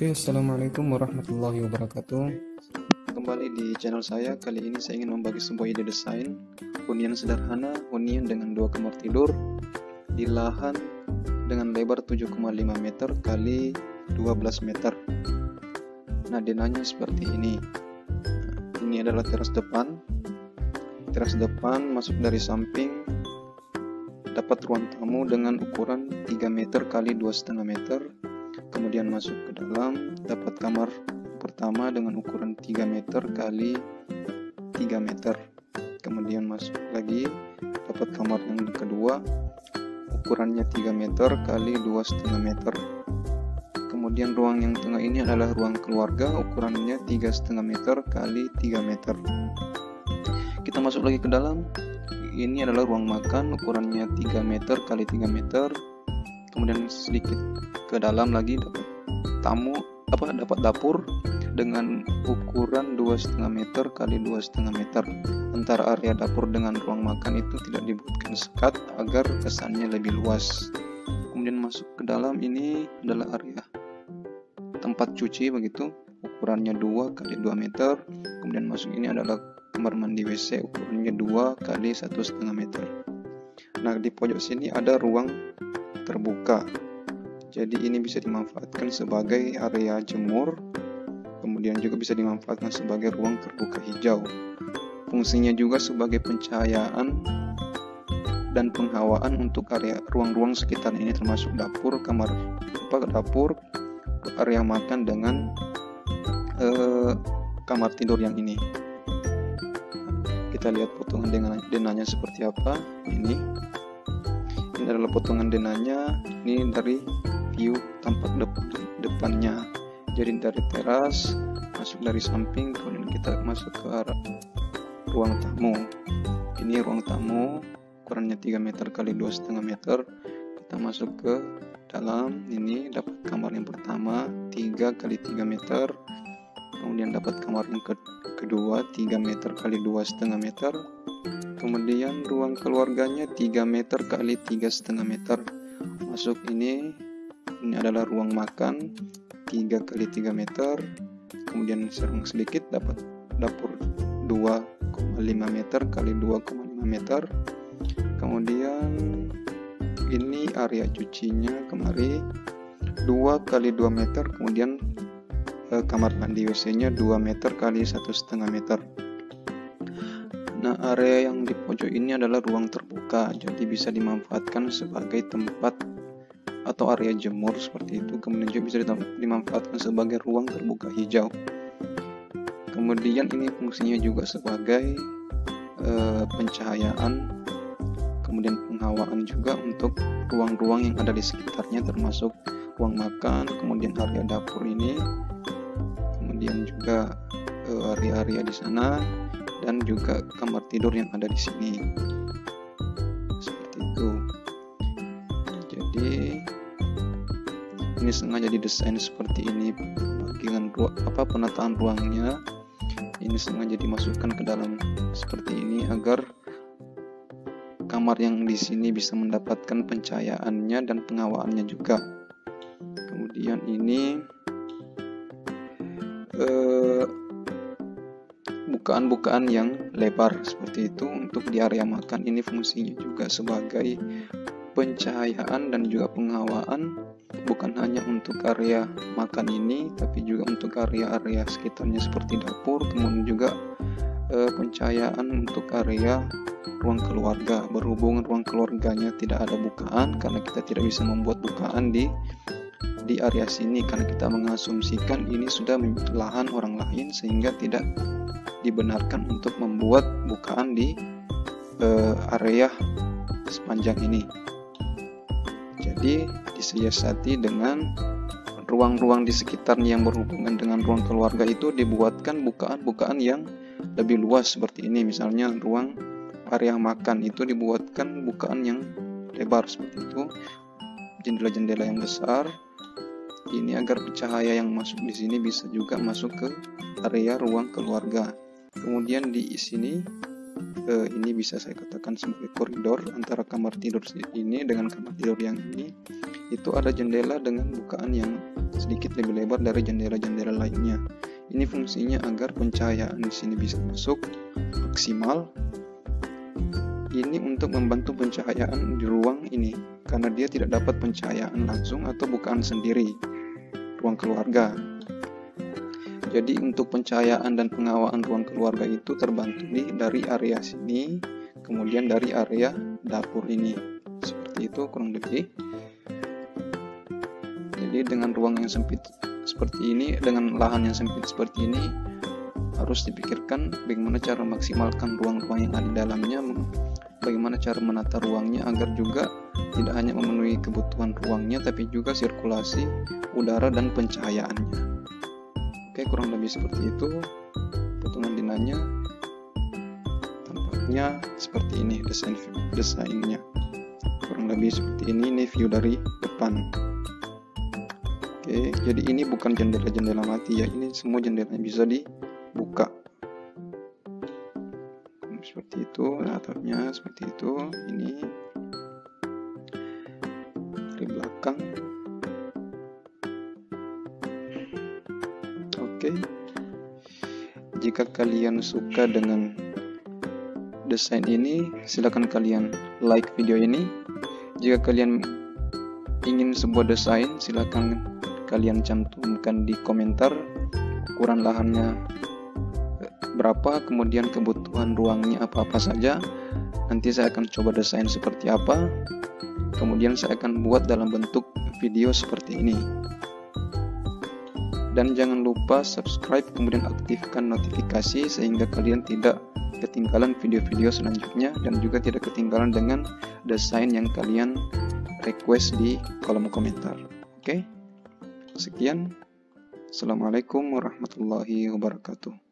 Oke, assalamualaikum warahmatullahi wabarakatuh. Kembali di channel saya. Kali ini saya ingin membagi sebuah ide desain hunian sederhana, hunian dengan 2 kamar tidur di lahan dengan lebar 7,5 meter kali 12 meter. Nah, denahnya seperti ini. Ini adalah teras depan. Teras depan masuk dari samping, dapat ruang tamu dengan ukuran 3 meter kali 2,5 meter. Kemudian masuk ke dalam, dapat kamar pertama dengan ukuran 3 meter kali 3 meter. Kemudian masuk lagi, dapat kamar yang kedua, ukurannya 3 meter kali 2,5 meter. Kemudian ruang yang tengah ini adalah ruang keluarga, ukurannya 3,5 meter kali 3 meter. Kita masuk lagi ke dalam. Ini adalah ruang makan, ukurannya 3 meter kali 3 meter. Kemudian sedikit ke dalam lagi dapat dapat dapur dengan ukuran 2,5 meter kali 2,5 meter. Antara area dapur dengan ruang makan itu tidak dibuatkan sekat agar kesannya lebih luas. Kemudian masuk ke dalam, ini adalah area tempat cuci begitu, ukurannya 2 kali 2 meter. Kemudian masuk, ini adalah kamar mandi WC, ukurannya 2 kali 1,5 meter. Nah, di pojok sini ada ruang terbuka, jadi ini bisa dimanfaatkan sebagai area jemur, kemudian juga bisa dimanfaatkan sebagai ruang terbuka hijau. Fungsinya juga sebagai pencahayaan dan penghawaan untuk area ruang-ruang sekitar ini, termasuk dapur, dapur, area makan dengan kamar tidur yang ini. Kita lihat potongan denahnya seperti apa. Ini adalah potongan denahnya. Ini dari view tampak depannya. Jadi dari teras masuk dari samping, kemudian kita masuk ke arah ruang tamu. Ini ruang tamu, ukurannya 3 meter kali 2,5 meter. Kita masuk ke dalam. Ini dapat kamar yang pertama 3 kali 3 meter. Kemudian dapat kamar yang kedua 3 meter kali 2,5 meter. Kemudian ruang keluarganya 3 meter kali 3,5 meter. Masuk ini adalah ruang makan 3 kali 3 meter. Kemudian serong sedikit dapat dapur 2,5 meter kali 2,5 meter. Kemudian ini area cucinya kemari 2 kali 2 meter. Kemudian kamar mandi WC-nya 2 meter kali 1,5 meter. Nah, area yang di pojok ini adalah ruang terbuka, jadi bisa dimanfaatkan sebagai tempat atau area jemur seperti itu. Kemudian juga bisa dimanfaatkan sebagai ruang terbuka hijau. Kemudian ini fungsinya juga sebagai pencahayaan, kemudian penghawaan juga untuk ruang-ruang yang ada di sekitarnya, termasuk ruang makan, kemudian area dapur ini, kemudian juga area-area di sana, dan juga kamar tidur yang ada di sini. Seperti itu. Jadi ini sengaja didesain seperti ini, bagian penataan ruangnya ini sengaja dimasukkan ke dalam seperti ini agar kamar yang di sini bisa mendapatkan pencahayaannya dan penghawaannya juga. Kemudian ini bukaan-bukaan yang lebar seperti itu untuk di area makan. Ini fungsinya juga sebagai pencahayaan dan juga penghawaan, bukan hanya untuk area makan ini, tapi juga untuk area-area sekitarnya seperti dapur. Kemudian juga pencahayaan untuk area ruang keluarga. Berhubung ruang keluarganya tidak ada bukaan, karena kita tidak bisa membuat bukaan di area sini, karena kita mengasumsikan ini sudah lahan orang lain, sehingga tidak dibenarkan untuk membuat bukaan di area sepanjang ini. Jadi disiasati dengan ruang-ruang di sekitarnya yang berhubungan dengan ruang keluarga itu dibuatkan bukaan-bukaan yang lebih luas seperti ini. Misalnya ruang area makan itu dibuatkan bukaan yang lebar seperti itu, jendela-jendela yang besar. Ini agar cahaya yang masuk di sini bisa juga masuk ke area ruang keluarga. Kemudian di sini ini bisa saya katakan sebagai koridor antara kamar tidur ini dengan kamar tidur yang ini. Itu ada jendela dengan bukaan yang sedikit lebih lebar dari jendela-jendela lainnya. Ini fungsinya agar pencahayaan di sini bisa masuk maksimal. Ini untuk membantu pencahayaan di ruang ini, karena dia tidak dapat pencahayaan langsung atau bukaan sendiri ruang keluarga. Jadi untuk pencahayaan dan pengawaan ruang keluarga itu terbantu dari area sini, kemudian dari area dapur ini. Seperti itu kurang lebih. Jadi dengan ruang yang sempit seperti ini, dengan lahan yang sempit seperti ini, harus dipikirkan bagaimana cara memaksimalkan ruang-ruang yang ada di dalamnya, bagaimana cara menata ruangnya agar juga tidak hanya memenuhi kebutuhan ruangnya, tapi juga sirkulasi udara dan pencahayaannya. Oke, kurang lebih seperti itu potongan dinanya. Tampaknya seperti ini desainnya. Kurang lebih seperti ini view dari depan. Oke, jadi ini bukan jendela-jendela mati ya, ini semua jendelanya bisa dibuka. Seperti itu, atapnya seperti itu. Ini dari belakang. Oke, jika kalian suka dengan desain ini, silakan kalian like video ini. Jika kalian ingin sebuah desain, silakan kalian cantumkan di komentar ukuran lahannya berapa, kemudian kebutuhan ruangnya apa-apa saja. Nanti saya akan coba desain seperti apa, kemudian saya akan buat dalam bentuk video seperti ini. Dan jangan lupa subscribe, kemudian aktifkan notifikasi sehingga kalian tidak ketinggalan video-video selanjutnya, dan juga tidak ketinggalan dengan desain yang kalian request di kolom komentar. Oke, sekian. Assalamualaikum warahmatullahi wabarakatuh.